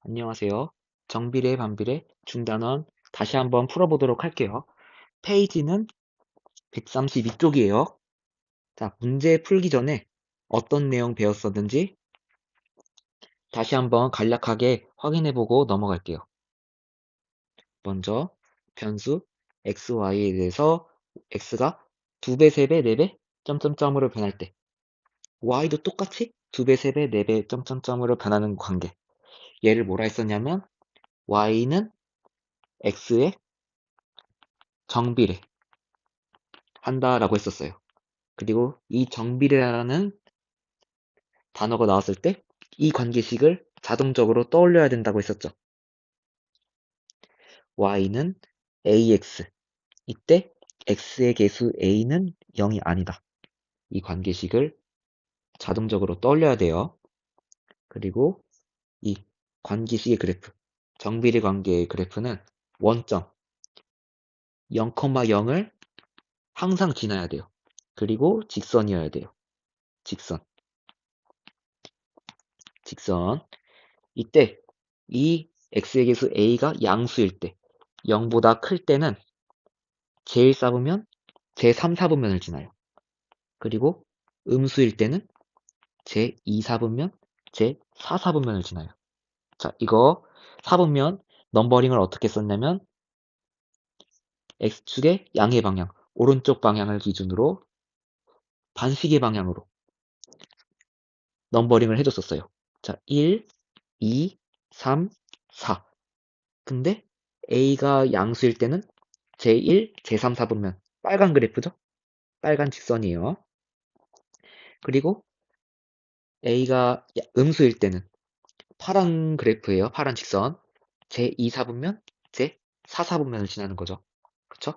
안녕하세요. 정비례, 반비례, 중단원 다시 한번 풀어보도록 할게요. 페이지는 132쪽이에요. 자, 문제 풀기 전에 어떤 내용 배웠었는지 다시 한번 간략하게 확인해보고 넘어갈게요. 먼저 변수 xy에 대해서 x가 2배, 3배, 4배, 점점점으로 변할 때 y도 똑같이 2배, 3배, 4배, 점점점으로 변하는 관계. 얘를 뭐라 했었냐면 y는 x의 정비례 한다라고 했었어요. 그리고 이 정비례라는 단어가 나왔을 때 이 관계식을 자동적으로 떠올려야 된다고 했었죠. y는 ax. 이때 x의 개수 a는 0이 아니다. 이 관계식을 자동적으로 떠올려야 돼요. 그리고 이 관계식의 그래프, 정비례 관계의 그래프는 원점 0,0을 항상 지나야 돼요. 그리고 직선이어야 돼요. 직선. 이때 이 x의 개수 a가 양수일 때 0보다 클 때는 제일 4분면 제3 4분면을 지나요. 그리고 음수일 때는 제2 4분면 제4 4분면을 지나요. 자, 이거 4분면 넘버링을 어떻게 썼냐면 x축의 양의 방향, 오른쪽 방향을 기준으로 반시계 방향으로 넘버링을 해줬었어요. 자, 1, 2, 3, 4. 근데 a가 양수일 때는 제1, 제3 4분면 빨간 그래프죠? 빨간 직선이에요. 그리고 a가 음수일 때는 파란 그래프예요. 파란 직선. 제2 사분면, 제4 사분면을 지나는 거죠. 그쵸?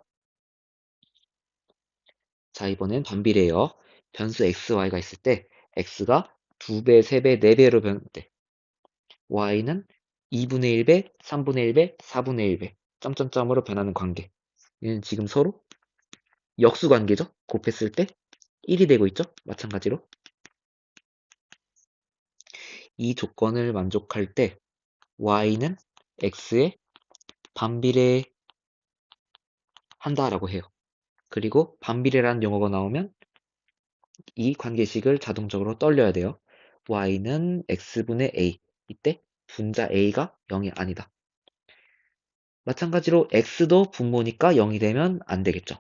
자, 이번엔 반비례예요. 변수 xy가 있을 때 x가 2배, 3배, 4배로 변할 때 y는 2분의 1배, 3분의 1배, 4분의 1배 점점점으로 변하는 관계. 얘는 지금 서로 역수 관계죠? 곱했을 때 1이 되고 있죠? 마찬가지로. 이 조건을 만족할 때 y는 x에 반비례 한다라고 해요. 그리고 반비례라는 용어가 나오면 이 관계식을 자동적으로 떠올려야 돼요. y는 x분의 a. 이때 분자 a가 0이 아니다. 마찬가지로 x도 분모니까 0이 되면 안 되겠죠.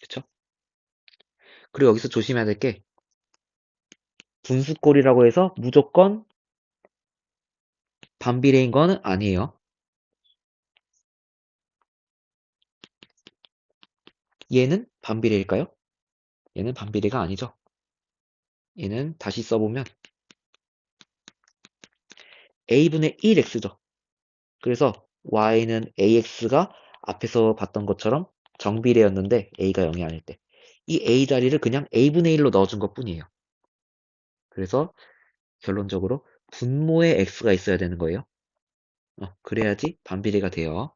그쵸? 그리고 여기서 조심해야 될 게 분수꼴이라고 해서 무조건 반비례인 건 아니에요. 얘는 반비례일까요? 얘는 반비례가 아니죠. 얘는 다시 써보면 a분의 1x죠. 그래서 y는 ax가 앞에서 봤던 것처럼 정비례였는데 a가 0이 아닐 때 이 a 자리를 그냥 a분의 1로 넣어준 것 뿐이에요. 그래서 결론적으로 분모에 x가 있어야 되는 거예요. 그래야지 반비례가 돼요.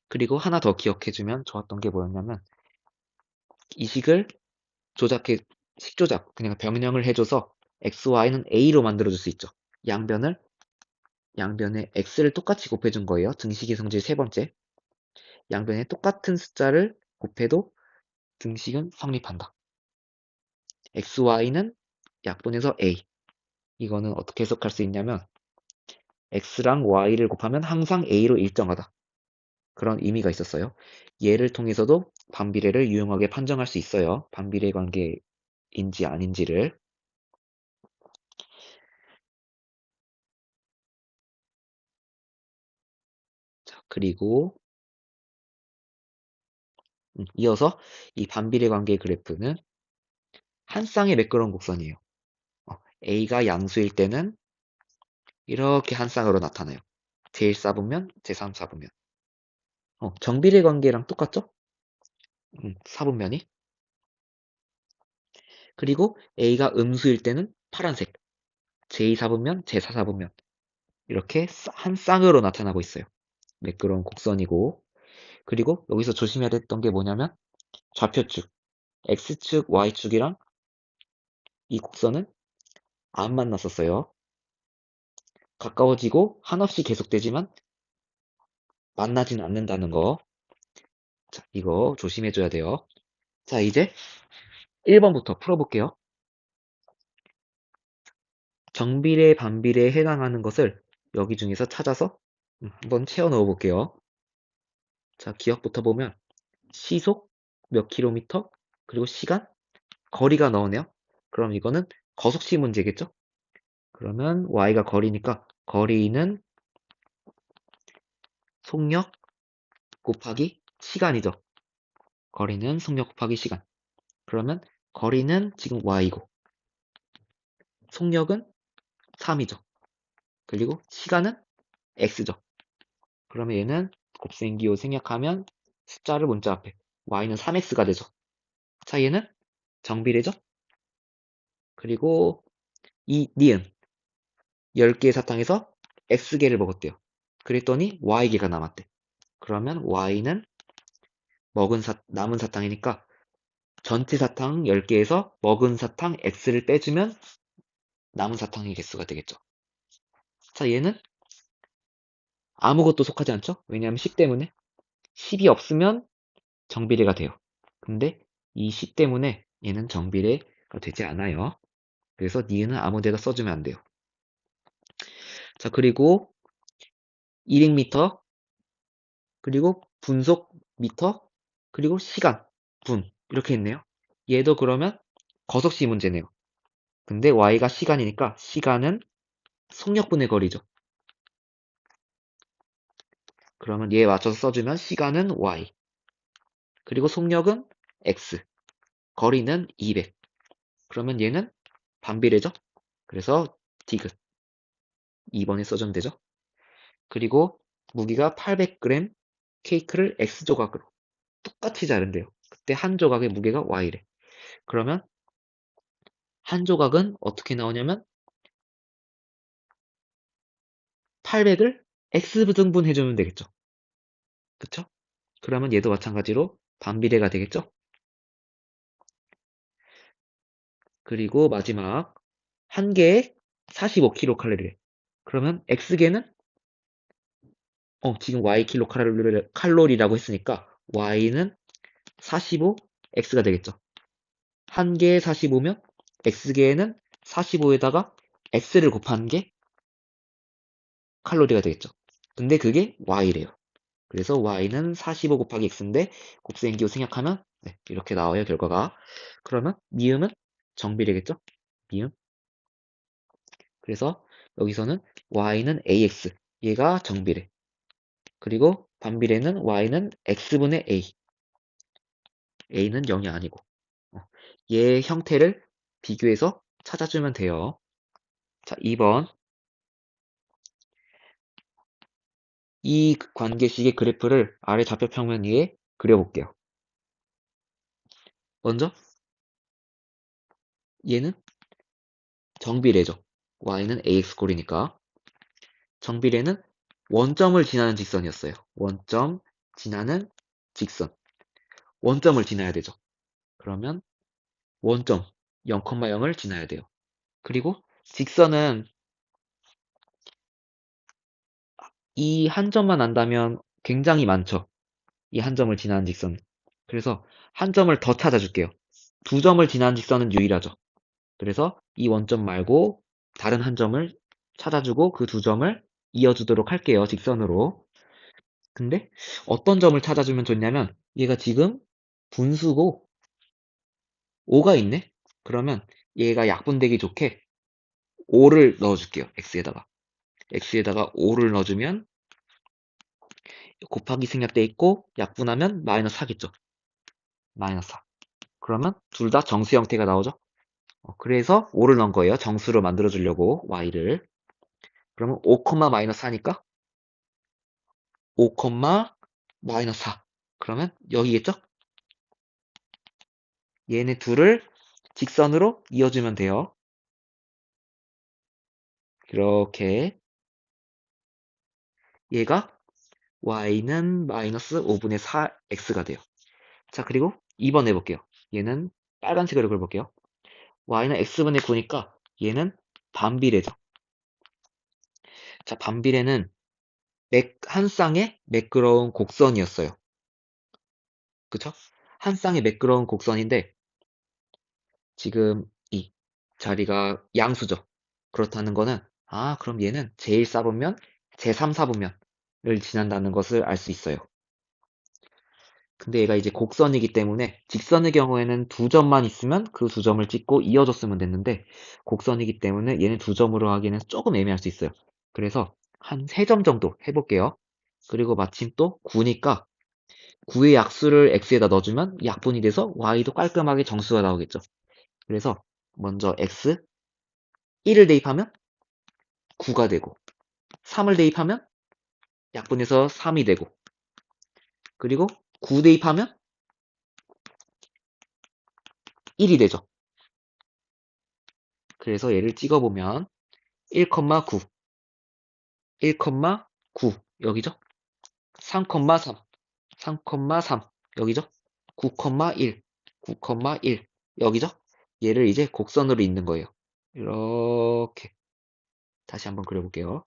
그리고 하나 더 기억해주면 좋았던 게 뭐였냐면 이 식을 식조작 그냥 병령을 해줘서 x, y는 a로 만들어줄 수 있죠. 양변에 x를 똑같이 곱해준 거예요. 등식의 성질 세 번째. 양변에 똑같은 숫자를 곱해도 등식은 성립한다. xy는 약분해서 a. 이거는 어떻게 해석할 수 있냐면 x랑 y를 곱하면 항상 a로 일정하다. 그런 의미가 있었어요. 얘를 통해서도 반비례를 유용하게 판정할 수 있어요. 반비례 관계인지 아닌지를. 자, 그리고 이어서 이 반비례 관계 그래프는 한 쌍의 매끄러운 곡선이에요. a가 양수일 때는 이렇게 한 쌍으로 나타나요. 제1 사분면, 제3 사분면. 정비례 관계랑 똑같죠? 사분면이. 그리고 a가 음수일 때는 파란색, 제2 사분면, 제4 사분면. 이렇게 한 쌍으로 나타나고 있어요. 매끄러운 곡선이고. 그리고 여기서 조심해야 됐던 게 뭐냐면 좌표축, x축, y축이랑 이 곡선은 안 만났었어요. 가까워지고 한없이 계속되지만 만나지는 않는다는 거. 자, 이거 조심해줘야 돼요. 자, 이제 1번부터 풀어볼게요. 정비례, 반비례에 해당하는 것을 여기 중에서 찾아서 한번 채워 넣어 볼게요. 자, 기억부터 보면 시속 몇 킬로미터, 그리고 시간, 거리가 나오네요. 그럼 이거는 거속시 문제겠죠? 그러면 y가 거리니까 거리는 속력 곱하기 시간이죠. 거리는 속력 곱하기 시간. 그러면 거리는 지금 y고 속력은 3이죠. 그리고 시간은 x죠. 그러면 얘는 곱셈기호 생략하면 숫자를 문자 앞에 y는 3x가 되죠. 자, 얘는 정비례죠. 그리고 이 니은 10개의 사탕에서 x개를 먹었대요. 그랬더니 y개가 남았대. 그러면 y는 남은 사탕이니까 전체 사탕 10개에서 먹은 사탕 x를 빼주면 남은 사탕의 개수가 되겠죠. 자, 얘는 아무것도 속하지 않죠? 왜냐하면 10 때문에 10이 없으면 정비례가 돼요. 근데 이 10 때문에 얘는 정비례가 되지 않아요. 그래서 니은은 아무 데다 써주면 안 돼요. 자, 그리고 200m, 그리고 분속 미터, 그리고 시간, 분 이렇게 있네요. 얘도 그러면 거속시 문제네요. 근데 y가 시간이니까 시간은 속력분의 거리죠. 그러면 얘에 맞춰서 써주면 시간은 y, 그리고 속력은 x, 거리는 200. 그러면 얘는 반비례죠. 그래서 디귿 2번에 써주면 되죠. 그리고 무게가 800g 케이크를 x조각으로 똑같이 자른대요. 그때 한 조각의 무게가 y래. 그러면 한 조각은 어떻게 나오냐면 800을 x등분 해주면 되겠죠. 그쵸? 그러면 얘도 마찬가지로 반비례가 되겠죠. 그리고 마지막 한 개에 45kcal. 그러면 x개는 지금 y 칼로리라고 했으니까 y는 45, x가 되겠죠. 한 개에 45면 x개에는 45에다가 x를 곱한 게 칼로리가 되겠죠. 근데 그게 y래요. 그래서 y는 45 곱하기 x인데 곱셈기호 생략하면 네, 이렇게 나와요, 결과가. 그러면 미음은 정비례겠죠? 미음. 그래서 여기서는 y는 ax, 얘가 정비례. 그리고 반비례는 y는 x분의 a, a는 0이 아니고. 얘의 형태를 비교해서 찾아주면 돼요. 자, 2번. 이 관계식의 그래프를 아래 좌표평면 위에 그려볼게요. 먼저 얘는 정비례죠. y는 ax꼴이니까. 정비례는 원점을 지나는 직선이었어요. 원점 지나는 직선. 원점을 지나야 되죠. 그러면 원점 0,0을 지나야 돼요. 그리고 직선은 이 한 점만 안다면 굉장히 많죠. 이 한 점을 지나는 직선. 그래서 한 점을 더 찾아줄게요. 두 점을 지나는 직선은 유일하죠. 그래서 이 원점 말고 다른 한 점을 찾아주고 그 두 점을 이어주도록 할게요. 직선으로. 근데 어떤 점을 찾아주면 좋냐면 얘가 지금 분수고 5가 있네? 그러면 얘가 약분되기 좋게 5를 넣어줄게요. x에다가. x에다가 5를 넣어주면 곱하기 생략돼 있고 약분하면 마이너스 4겠죠. 마이너스 4. 그러면 둘 다 정수 형태가 나오죠. 그래서 5를 넣은 거예요. 정수로 만들어주려고 y를. 그러면 5, 마이너스 4니까 5, 마이너스 4. 그러면 여기겠죠? 얘네 둘을 직선으로 이어주면 돼요. 이렇게 얘가 y는 마이너스 5분의 4x가 돼요. 자, 그리고 2번 해볼게요. 얘는 빨간색으로 그려볼게요. y는 x분의 9니까 얘는 반비례죠. 자, 반비례는 한 쌍의 매끄러운 곡선이었어요. 그쵸? 한 쌍의 매끄러운 곡선인데 지금 이 자리가 양수죠. 그렇다는 거는 그럼 얘는 제1사분면, 제3사분면을 지난다는 것을 알 수 있어요. 근데 얘가 이제 곡선이기 때문에 직선의 경우에는 두 점만 있으면 그 두 점을 찍고 이어줬으면 됐는데 곡선이기 때문에 얘는 두 점으로 하기에는 조금 애매할 수 있어요. 그래서 한 3점 정도 해볼게요. 그리고 마침 또 9니까 9의 약수를 x에다 넣어주면 약분이 돼서 y도 깔끔하게 정수가 나오겠죠. 그래서 먼저 x 1을 대입하면 9가 되고 3을 대입하면 약분해서 3이 되고 그리고 9 대입하면 1이 되죠. 그래서 얘를 찍어보면 1,9, 1,9 여기죠. 3,3, 3,3 여기죠. 9,1, 9,1 여기죠. 얘를 이제 곡선으로 잇는 거예요. 이렇게 다시 한번 그려볼게요.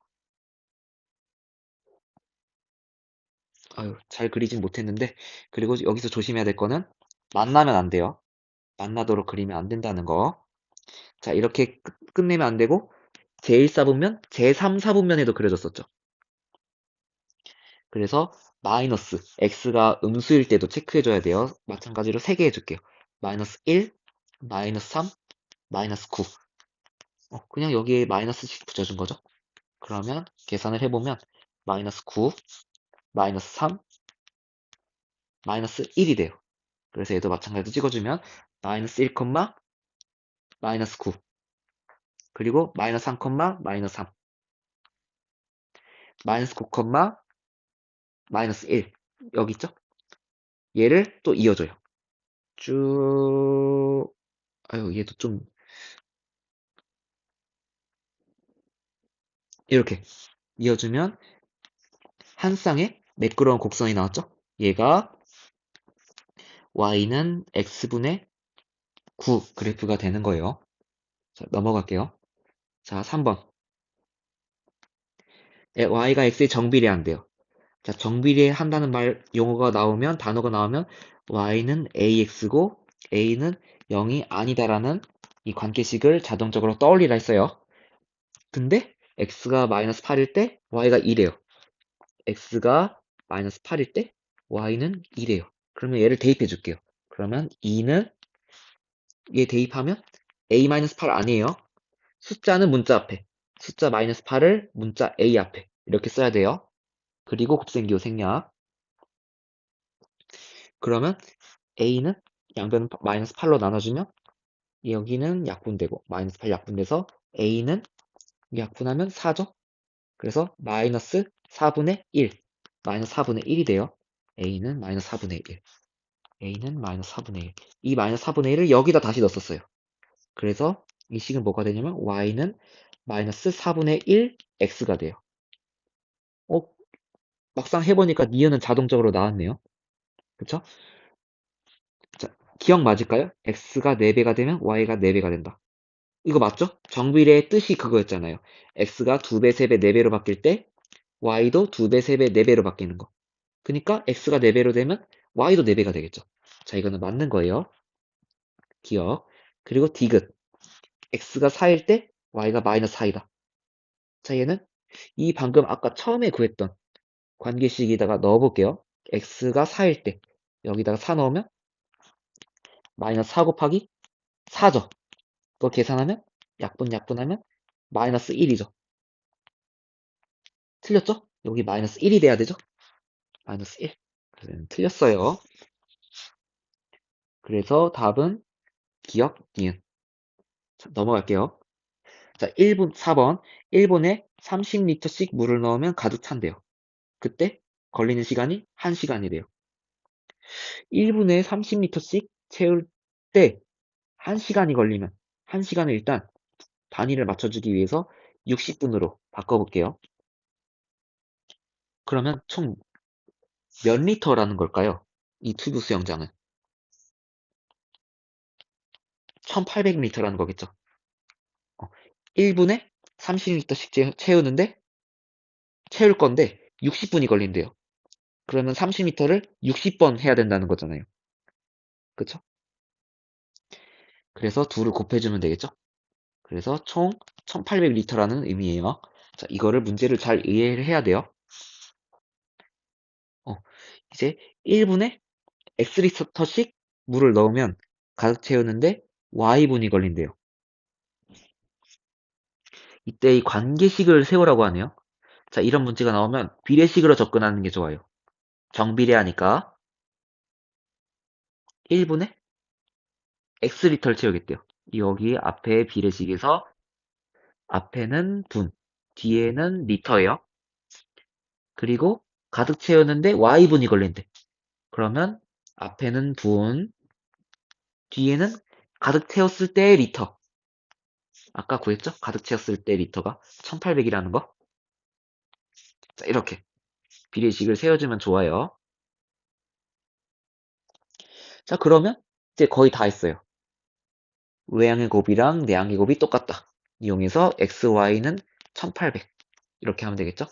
아유, 잘 그리진 못했는데 그리고 여기서 조심해야 될 거는 만나면 안 돼요. 만나도록 그리면 안 된다는 거. 자, 이렇게 끝내면 안 되고 제1사분면, 제3사분면에도 그려졌었죠. 그래서 마이너스 x가 음수일 때도 체크해줘야 돼요. 마찬가지로 3개 해줄게요. 마이너스 1, 마이너스 3, 마이너스 9. 그냥 여기에 마이너스씩 붙여준 거죠. 그러면 계산을 해보면 마이너스 9, 마이너스 3, 마이너스 1이 돼요. 그래서 얘도 마찬가지로 찍어주면 마이너스 1, 마이너스 9 그리고 마이너스 3, 마이너스 3 마이너스 9, 마이너스 1 여기 있죠? 얘를 또 이어줘요. 쭉 아유 얘도 좀 이렇게 이어주면 한 쌍의 매끄러운 곡선이 나왔죠? 얘가 y는 x분의 9 그래프가 되는 거예요. 자, 넘어갈게요. 자, 3번. y가 x에 정비례한대요. 자, 정비례한다는 용어가 나오면, 단어가 나오면 y는 ax고 a는 0이 아니다라는 이 관계식을 자동적으로 떠올리라 했어요. 근데 x가 마이너스 8일 때 y가 2래요. x가 마이너스 8일 때 y는 2래요. 그러면 얘를 대입해 줄게요. 그러면 2는 얘 대입하면 a-8 아니에요. 숫자는 문자 앞에, 숫자 마이너스 8을 문자 a 앞에 이렇게 써야 돼요. 그리고 곱셈기호 생략. 그러면 a는 양변을 마이너스 8로 나눠주면 여기는 약분되고 마이너스 8 약분돼서 a는 약분하면 4죠. 그래서 마이너스 4분의 1, 마이너스 4분의 1이 돼요. a는 마이너스 4분의 1, a는 마이너스 4분의 1. 이 마이너스 4분의 1을 여기다 다시 넣었어요. 그래서 이 식은 뭐가 되냐면 y는 마이너스 4분의 1 x가 돼요. 막상 해보니까 니은은 자동적으로 나왔네요. 그쵸? 자, 기억 맞을까요? x가 4배가 되면 y가 4배가 된다. 이거 맞죠? 정비례의 뜻이 그거였잖아요. x가 2배, 3배, 4배로 바뀔 때 y도 2배, 3배, 4배로 바뀌는 거. 그러니까 x가 4배로 되면 y도 4배가 되겠죠. 자, 이거는 맞는 거예요. 기억. 그리고 디귿. x가 4일 때 y가 마이너스 4이다. 자, 얘는 이 방금 아까 처음에 구했던 관계식에다가 넣어볼게요. x가 4일 때 여기다가 4 넣으면 마이너스 4 곱하기 4죠. 그거 계산하면 약분하면 마이너스 1이죠. 틀렸죠? 여기 마이너스 1이 돼야 되죠? 마이너스 1. 그래서 틀렸어요. 그래서 답은 기억, 니은. 자, 넘어갈게요. 자, 4번. 일본에 30리터씩 물을 넣으면 가득 찬대요. 그때 걸리는 시간이 1시간이래요. 1분에 30리터씩 채울 때 1시간이 걸리면 1시간을 일단 단위를 맞춰주기 위해서 60분으로 바꿔볼게요. 그러면 총 몇 리터라는 걸까요? 이 튜브 수영장은 1800리터라는 거겠죠. 1분에 30리터씩 채우는데 채울 건데 60분이 걸린대요. 그러면 30m를 60번 해야 된다는 거잖아요. 그쵸? 그래서 둘을 곱해주면 되겠죠? 그래서 총 1800리터라는 의미예요. 자, 이거를 문제를 잘 이해를 해야 돼요. 이제 1분에 X리터씩 물을 넣으면 가득 채우는데 Y분이 걸린대요. 이때 이 관계식을 세우라고 하네요. 자, 이런 문제가 나오면 비례식으로 접근하는 게 좋아요. 정비례하니까 1분에 X리터를 채우겠대요. 여기 앞에 비례식에서 앞에는 분, 뒤에는 리터예요. 그리고 가득 채우는데 Y분이 걸린대. 그러면 앞에는 분, 뒤에는 가득 채웠을 때 리터. 아까 구했죠? 가득 채웠을 때 리터가 1800이라는 거. 자, 이렇게 비례식을 세워주면 좋아요. 자, 그러면 이제 거의 다 했어요. 외양의 곱이랑 내양의 곱이 똑같다. 이용해서 x, y는 1800 이렇게 하면 되겠죠?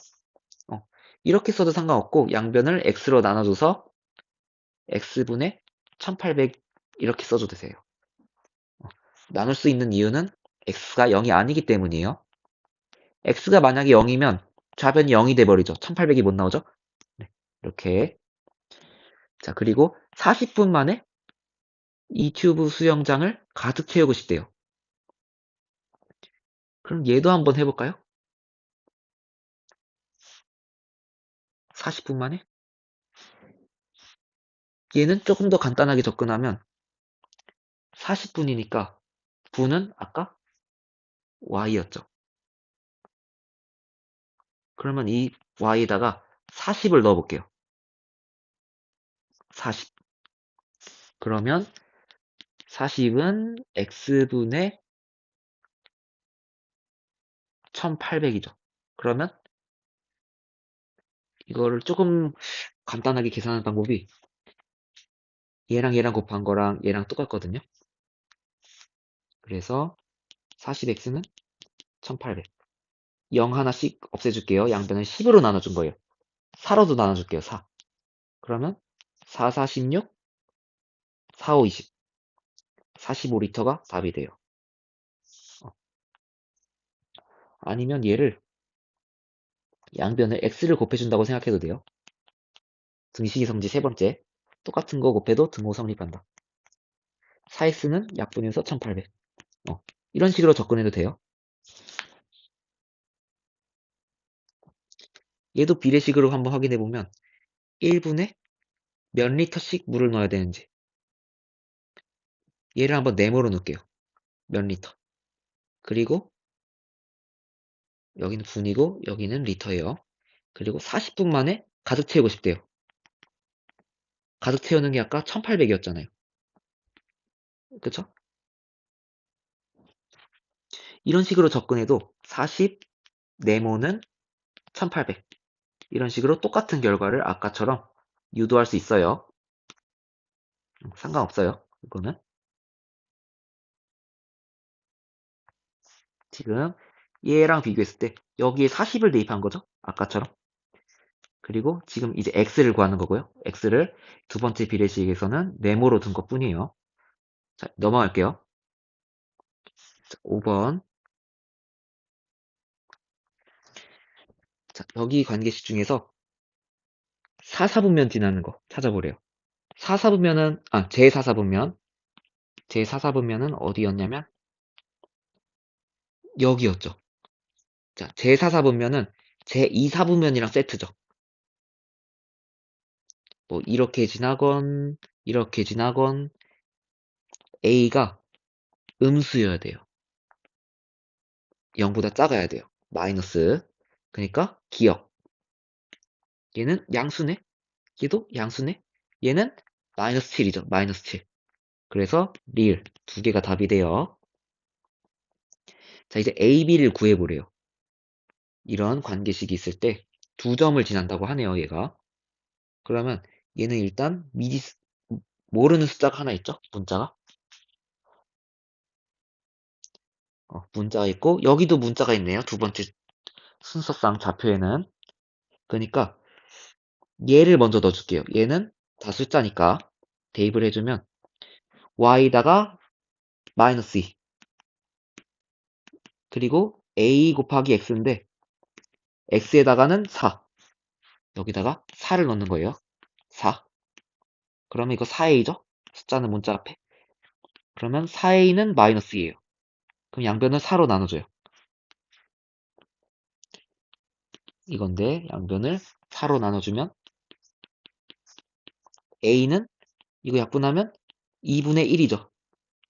이렇게 써도 상관없고 양변을 x로 나눠줘서 x분의 1800 이렇게 써도 되세요. 나눌 수 있는 이유는 x가 0이 아니기 때문이에요. x가 만약에 0이면 좌변이 0이 돼버리죠. 1800이 못 나오죠? 네, 이렇게. 자, 그리고 40분 만에 이 튜브 수영장을 가득 채우고 싶대요. 그럼 얘도 한번 해볼까요? 40분 만에? 얘는 조금 더 간단하게 접근하면 40분이니까 분은 아까 y였죠. 그러면 이 y에다가 40을 넣어볼게요. 40. 그러면 40은 x분의 1800이죠. 그러면 이거를 조금 간단하게 계산하는 방법이 얘랑 얘랑 곱한 거랑 얘랑 똑같거든요. 그래서 40x는 1800. 0 하나씩 없애줄게요. 양변을 10으로 나눠준 거예요. 4로도 나눠줄게요. 4. 그러면 4, 46, 4, 5, 20. 45리터가 답이 돼요. 아니면 얘를 양변을 x를 곱해준다고 생각해도 돼요. 등식이 성지 세 번째. 똑같은 거 곱해도 등호 성립한다. 4x는 약분해서 1800. 이런 식으로 접근해도 돼요. 얘도 비례식으로 한번 확인해보면 1분에 몇 리터씩 물을 넣어야 되는지 얘를 한번 네모로 넣을게요. 몇 리터. 그리고 여기는 분이고 여기는 리터예요. 그리고 40분 만에 가득 채우고 싶대요. 가득 채우는 게 아까 1800이었잖아요. 그쵸? 이런 식으로 접근해도 40 네모는 1800 이런 식으로 똑같은 결과를 아까처럼 유도할 수 있어요. 상관없어요. 이거는 지금 얘랑 비교했을 때 여기에 40을 대입한 거죠. 아까처럼. 그리고 지금 이제 x를 구하는 거고요. x를 두 번째 비례식에서는 네모로 둔 것뿐이에요. 자, 넘어갈게요. 자, 5번. 자, 여기 관계식 중에서 사사분면 지나는 거 찾아보래요. 사사분면은 제4사분면. 제4사분면은 어디였냐면 여기였죠. 자, 제4사분면은 제2사분면이랑 세트죠. 뭐 이렇게 지나건 이렇게 지나건 a가 음수여야 돼요. 0보다 작아야 돼요. 마이너스. 그러니까 기억. 얘는 양수네. 얘도 양수네. 얘는 마이너스 7이죠. 마이너스 7. 그래서 릴 두 개가 답이 돼요. 자, 이제 a, b를 구해보래요. 이런 관계식이 있을 때 두 점을 지난다고 하네요. 얘가. 그러면 얘는 일단 미리 모르는 숫자가 하나 있죠. 문자가. 문자가 있고 여기도 문자가 있네요. 두 번째 순서상 좌표에는. 그러니까 얘를 먼저 넣어줄게요. 얘는 다 숫자니까 대입을 해주면 y에다가 마이너스 2 그리고 a 곱하기 x인데 x에다가는 4 여기다가 4를 넣는 거예요. 4 그러면 이거 4a죠? 숫자는 문자 앞에 그러면 4a는 마이너스 2예요. 그럼 양변을 4로 나눠줘요. 이건데 양변을 4로 나눠주면 a는 이거 약분하면 2분의 1이죠.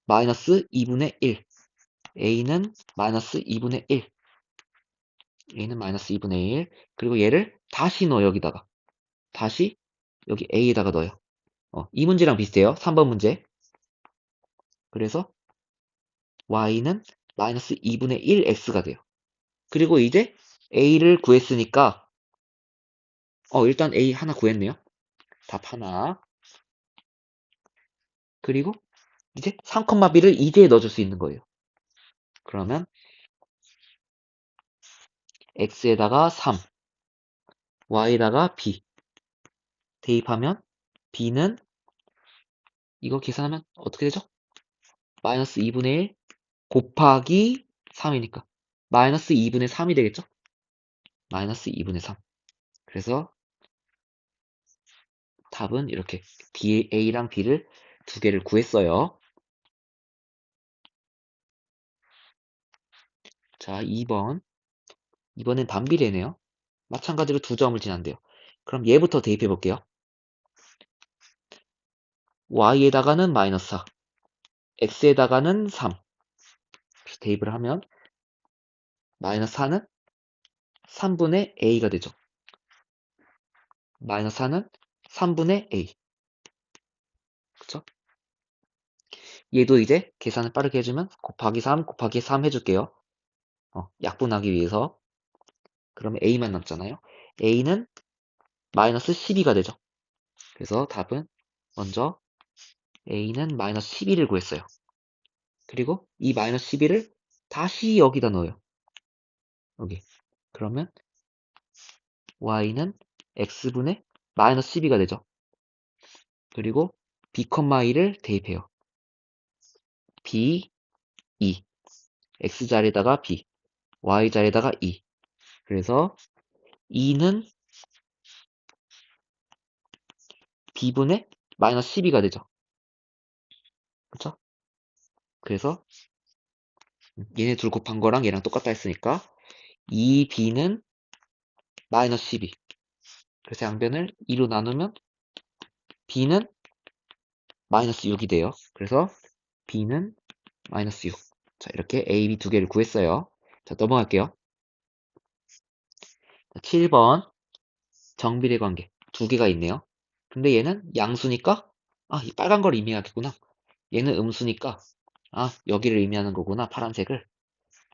마이너스 2분의 1 a는 마이너스 2분의 1 a는 마이너스 2분의 1 그리고 얘를 다시 넣어 여기다가 다시 여기 a에다가 넣어요. 이 문제랑 비슷해요. 3번 문제. 그래서 y는 마이너스 2분의 1x가 돼요. 그리고 이제 a를 구했으니까 일단 a 하나 구했네요. 답 하나. 그리고 이제 3,b를 이제에 넣어줄 수 있는 거예요. 그러면 x에다가 3, y에다가 b 대입하면 b는 이거 계산하면 어떻게 되죠? 마이너스 2분의 1 곱하기 3이니까 마이너스 2분의 3이 되겠죠? 마이너스 2분의 3. 그래서 답은 이렇게 a랑 b를 두 개를 구했어요. 자, 2번. 이번엔 반비례네요. 마찬가지로 두 점을 지난대요. 그럼 얘부터 대입해 볼게요. y에다가는 마이너스 4, x에다가는 3. 대입을 하면 마이너스 4는 3분의 a가 되죠. 마이너스 4는 3분의 a. 그쵸? 얘도 이제 계산을 빠르게 해주면 곱하기 3 곱하기 3 해줄게요. 약분하기 위해서. 그러면 a만 남잖아요. a는 마이너스 12가 되죠. 그래서 답은 먼저 a는 마이너스 12를 구했어요. 그리고 이 마이너스 12를 다시 여기다 넣어요. 여기. 그러면 y는 x분의 마이너스 12가 되죠. 그리고 b, e를 대입해요. b, 2. x자리에다가 b, y자리에다가 2. 그래서 2는 b분의 마이너스 12가 되죠. 그쵸? 그래서 얘네 둘 곱한 거랑 얘랑 똑같다 했으니까 2b는 마이너스 12. 그래서 양변을 2로 나누면 b는 마이너스 6이 돼요. 그래서 b는 마이너스 6. 자, 이렇게 a, b 두 개를 구했어요. 자, 넘어갈게요. 7번 정비례 관계 두 개가 있네요. 근데 얘는 양수니까 이 빨간 걸 의미하겠구나. 얘는 음수니까 여기를 의미하는 거구나. 파란색을.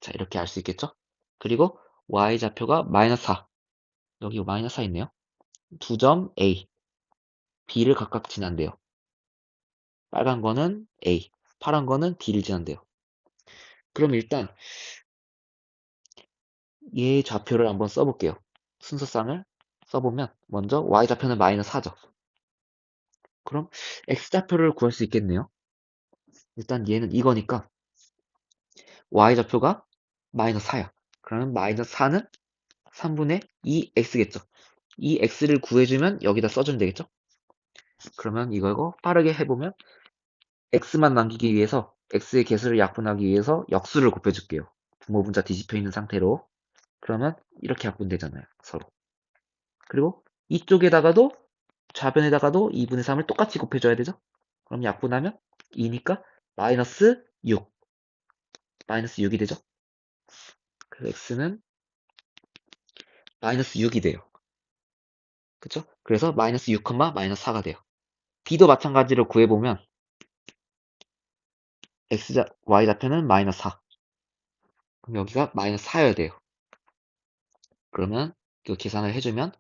자, 이렇게 알 수 있겠죠? 그리고 y좌표가 마이너스 4. 여기 마이너스 4 있네요. 두 점 a, b를 각각 지난대요. 빨간 거는 a, 파란 거는 b를 지난대요. 그럼 일단 얘 좌표를 한번 써볼게요. 순서상을 써보면 먼저 y좌표는 마이너스 4죠. 그럼 x좌표를 구할 수 있겠네요. 일단 얘는 이거니까 y좌표가 마이너스 4야. 그러면 마이너스 4는 3분의 2x겠죠. 이 x를 구해주면 여기다 써주면 되겠죠. 그러면 이거 빠르게 해보면 x만 남기기 위해서 x의 개수를 약분하기 위해서 역수를 곱해줄게요. 분모분자 뒤집혀 있는 상태로. 그러면 이렇게 약분되잖아요. 서로. 그리고 이쪽에다가도 좌변에다가도 2분의 3을 똑같이 곱해줘야 되죠. 그럼 약분하면 2니까 마이너스 6. 마이너스 6이 되죠. 그래서 x는 마이너스 6이 돼요. 그쵸? 그래서 마이너스 6, 마이너스 4가 돼요. b도 마찬가지로 구해보면 y좌표는 마이너스 4. 그럼 여기가 마이너스 4여야 돼요. 그러면 이거 계산을 해주면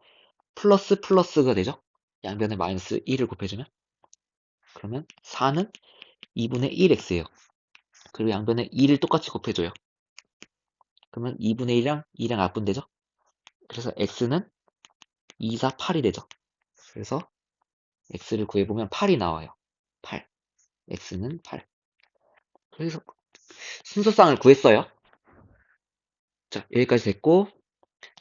플러스 플러스가 되죠? 양변에 마이너스 1을 곱해주면 그러면 4는 2분의 1x예요. 그리고 양변에 2를 똑같이 곱해줘요. 그러면 2분의 1이랑 2랑 약분되죠? 그래서 x는 2, 4, 8이 되죠. 그래서 x를 구해보면 8이 나와요. 8. x는 8. 그래서 순서쌍을 구했어요. 자, 여기까지 됐고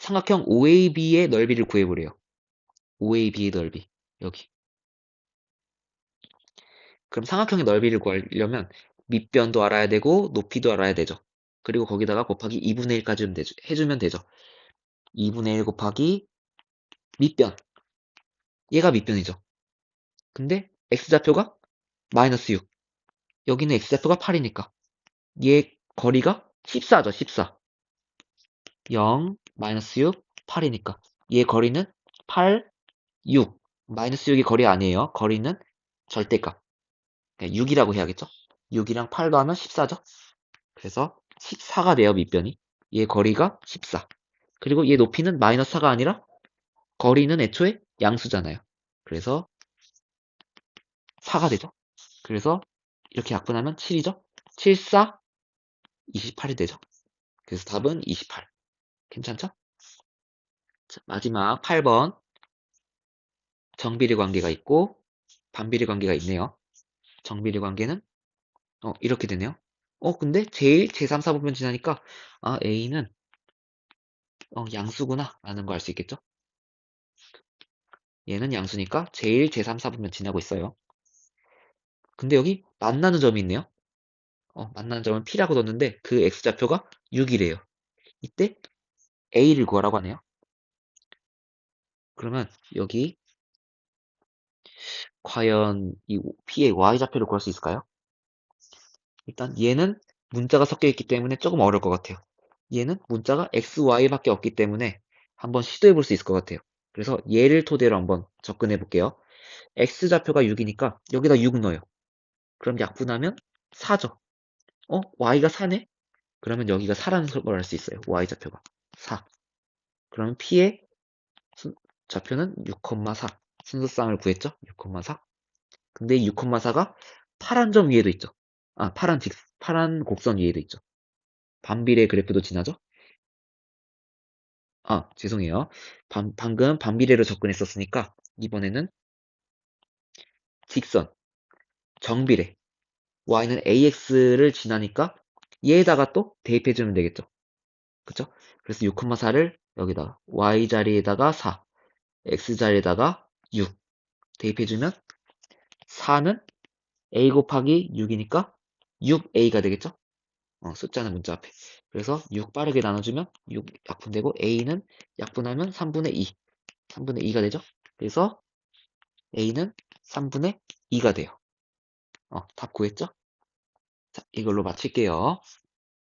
삼각형 OAB의 넓이를 구해보래요. OAB의 넓이. 여기. 그럼 삼각형의 넓이를 구하려면 밑변도 알아야 되고 높이도 알아야 되죠. 그리고 거기다가 곱하기 2분의 1까지 해주면 되죠. 2분의 1 곱하기 밑변. 얘가 밑변이죠. 근데 x좌표가 마이너스 6. 여기는 x좌표가 8이니까 얘 거리가 14죠. 14. 0, 마이너스 6, 8이니까 얘 거리는 8, 6. 마이너스 6이 거리 아니에요. 거리는 절대값. 6이라고 해야겠죠? 6이랑 8 더하면 14죠? 그래서 14가 돼요, 밑변이. 얘 거리가 14. 그리고 얘 높이는 마이너스 4가 아니라 거리는 애초에 양수잖아요. 그래서 4가 되죠. 그래서 이렇게 약분하면 7이죠. 7, 4, 28이 되죠. 그래서 답은 28. 괜찮죠? 자, 마지막 8번. 정비례 관계가 있고 반비례 관계가 있네요. 정비례 관계는 이렇게 되네요. 근데 제일 제3, 4보면 지나니까 A는 양수구나 라는 거 알 수 있겠죠? 얘는 양수니까 제일 제3, 4보면 지나고 있어요. 근데 여기 만나는 점이 있네요. 만나는 점은 P라고 뒀는데 그 X좌표가 6이래요. 이때 A를 구하라고 하네요. 그러면 여기 과연 이 P의 Y좌표를 구할 수 있을까요? 일단 얘는 문자가 섞여 있기 때문에 조금 어려울 것 같아요. 얘는 문자가 X, Y밖에 없기 때문에 한번 시도해 볼 수 있을 것 같아요. 그래서 얘를 토대로 한번 접근해 볼게요. X좌표가 6이니까 여기다 6 넣어요. 그럼 약분하면 4죠. Y가 4네? 그러면 여기가 4라는 걸 알 수 있어요. Y좌표가 4. 그러면 P의 좌표는 6,4. 순서쌍을 구했죠? 6,4. 근데 이 6,4가 파란 점 위에도 있죠. 파란 곡선 위에도 있죠. 반비례 그래프도 지나죠? 죄송해요. 방금 반비례로 접근했었으니까 이번에는 직선, 정비례. y는 ax를 지나니까 얘에다가 또 대입해주면 되겠죠. 그쵸? 그래서 6,4를 여기다 y 자리에다가 4, x 자리에다가 6 대입해주면 4는 a 곱하기 6이니까 6a가 되겠죠? 숫자는 문자 앞에. 그래서 6 빠르게 나눠주면 6 약분되고 a는 약분하면 3분의 2. 3분의 2가 되죠? 그래서 a는 3분의 2가 돼요. 답 구했죠? 자, 이걸로 마칠게요.